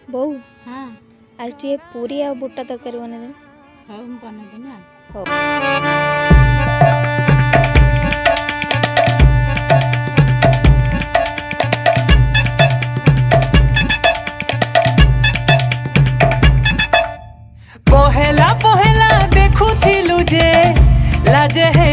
ବୋଉ हाँ ଆଜି ଟିକେ ପୁରୀ ଆଉ ବୁଟ ତରକାରୀ ବନେଇଦେବି। ହଉ ମୁଁ ବନେଇଦେବି ଆଉ। ହଉ। पहेला पहेला देखुथिलु जे लाजे हे